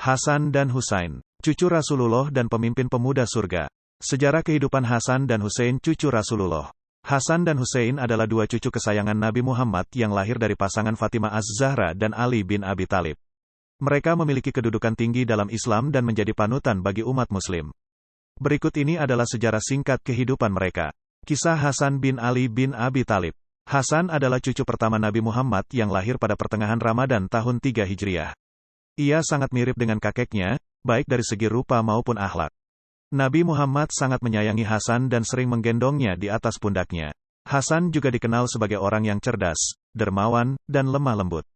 Hasan dan Husain, cucu Rasulullah dan pemimpin pemuda surga. Sejarah kehidupan Hasan dan Husain cucu Rasulullah. Hasan dan Husain adalah dua cucu kesayangan Nabi Muhammad yang lahir dari pasangan Fatimah Az-Zahra dan Ali bin Abi Thalib. Mereka memiliki kedudukan tinggi dalam Islam dan menjadi panutan bagi umat Muslim. Berikut ini adalah sejarah singkat kehidupan mereka. Kisah Hasan bin Ali bin Abi Thalib. Hasan adalah cucu pertama Nabi Muhammad yang lahir pada pertengahan Ramadan tahun 3 Hijriah. Ia sangat mirip dengan kakeknya, baik dari segi rupa maupun akhlak. Nabi Muhammad sangat menyayangi Hasan dan sering menggendongnya di atas pundaknya. Hasan juga dikenal sebagai orang yang cerdas, dermawan, dan lemah lembut.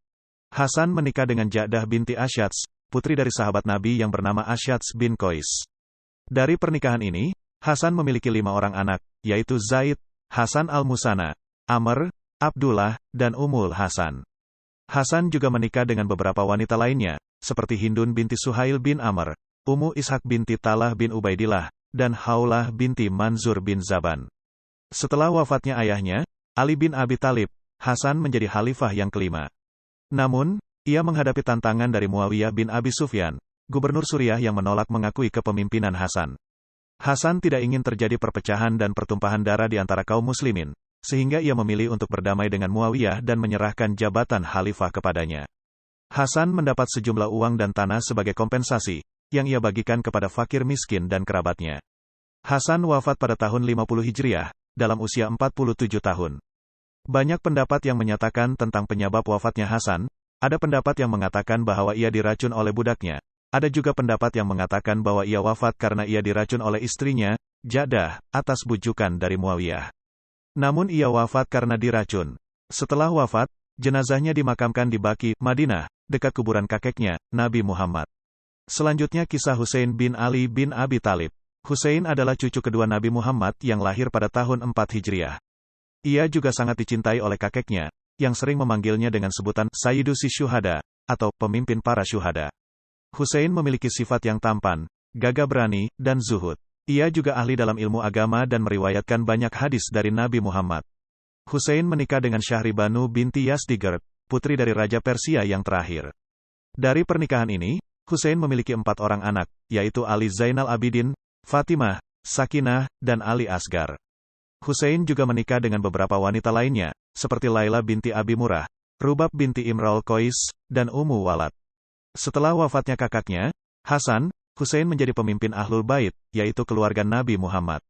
Hasan menikah dengan Ja'dah binti Asyats, putri dari sahabat Nabi yang bernama Asyats bin Qais. Dari pernikahan ini, Hasan memiliki 5 orang anak, yaitu Zaid, Hasan al-Musanna, Amr, Abdullah, dan Ummul Hasan. Hasan juga menikah dengan beberapa wanita lainnya, seperti Hindun binti Suhail bin Amr, Ummu Ishaq binti Talah bin Ubaidillah, dan Haulah binti Manzur bin Zaban. Setelah wafatnya ayahnya, Ali bin Abi Thalib, Hasan menjadi khalifah yang kelima. Namun, ia menghadapi tantangan dari Muawiyah bin Abi Sufyan, gubernur Suriah yang menolak mengakui kepemimpinan Hasan. Hasan tidak ingin terjadi perpecahan dan pertumpahan darah di antara kaum muslimin, sehingga ia memilih untuk berdamai dengan Muawiyah dan menyerahkan jabatan khalifah kepadanya. Hasan mendapat sejumlah uang dan tanah sebagai kompensasi, yang ia bagikan kepada fakir miskin dan kerabatnya. Hasan wafat pada tahun 50 Hijriah, dalam usia 47 tahun. Banyak pendapat yang menyatakan tentang penyebab wafatnya Hasan, ada pendapat yang mengatakan bahwa ia diracun oleh budaknya, ada juga pendapat yang mengatakan bahwa ia wafat karena ia diracun oleh istrinya, Ja'dah, atas bujukan dari Muawiyah. Namun ia wafat karena diracun. Setelah wafat, jenazahnya dimakamkan di Baqi, Madinah, dekat kuburan kakeknya, Nabi Muhammad. Selanjutnya kisah Husain bin Ali bin Abi Thalib. Husain adalah cucu kedua Nabi Muhammad yang lahir pada tahun 4 Hijriah. Ia juga sangat dicintai oleh kakeknya, yang sering memanggilnya dengan sebutan Sayyidu Syuhada, atau pemimpin para syuhada. Husain memiliki sifat yang tampan, gagah berani, dan zuhud. Ia juga ahli dalam ilmu agama dan meriwayatkan banyak hadis dari Nabi Muhammad. Husain menikah dengan Syahribanu binti Yazdigerd, putri dari Raja Persia yang terakhir. Dari pernikahan ini, Husain memiliki 4 orang anak, yaitu Ali Zainal Abidin, Fatimah, Sakinah, dan Ali Asgar. Husain juga menikah dengan beberapa wanita lainnya, seperti Laila binti Abi Murrah, Rubab binti Imraul Qais, dan Ummu Walad. Setelah wafatnya kakaknya, Hasan, Husain menjadi pemimpin Ahlul Bait, yaitu keluarga Nabi Muhammad.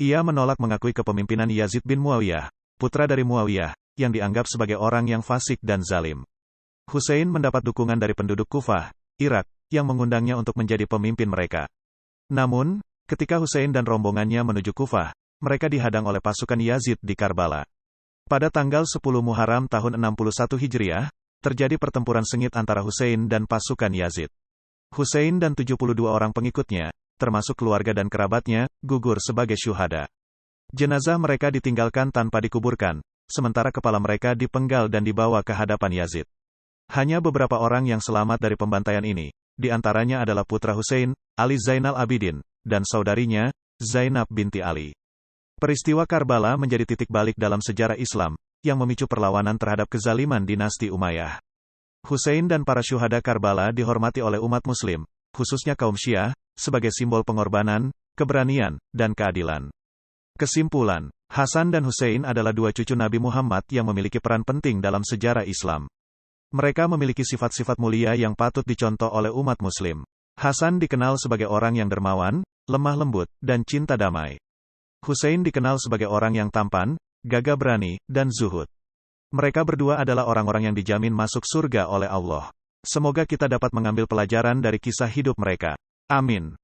Ia menolak mengakui kepemimpinan Yazid bin Muawiyah, putra dari Muawiyah, yang dianggap sebagai orang yang fasik dan zalim. Husain mendapat dukungan dari penduduk Kufah, Irak, yang mengundangnya untuk menjadi pemimpin mereka. Namun, ketika Husain dan rombongannya menuju Kufah, mereka dihadang oleh pasukan Yazid di Karbala. Pada tanggal 10 Muharram tahun 61 Hijriah, terjadi pertempuran sengit antara Husain dan pasukan Yazid. Husain dan 72 orang pengikutnya, termasuk keluarga dan kerabatnya, gugur sebagai syuhada. Jenazah mereka ditinggalkan tanpa dikuburkan, sementara kepala mereka dipenggal dan dibawa ke hadapan Yazid. Hanya beberapa orang yang selamat dari pembantaian ini, di antaranya adalah putra Husain, Ali Zainal Abidin, dan saudarinya, Zainab binti Ali. Peristiwa Karbala menjadi titik balik dalam sejarah Islam, yang memicu perlawanan terhadap kezaliman dinasti Umayyah. Husain dan para syuhada Karbala dihormati oleh umat Muslim, khususnya kaum Syiah, sebagai simbol pengorbanan, keberanian, dan keadilan. Kesimpulan, Hasan dan Husain adalah dua cucu Nabi Muhammad yang memiliki peran penting dalam sejarah Islam. Mereka memiliki sifat-sifat mulia yang patut dicontoh oleh umat Muslim. Hasan dikenal sebagai orang yang dermawan, lemah lembut, dan cinta damai. Husain dikenal sebagai orang yang tampan, gagah berani, dan zuhud. Mereka berdua adalah orang-orang yang dijamin masuk surga oleh Allah. Semoga kita dapat mengambil pelajaran dari kisah hidup mereka. Amin.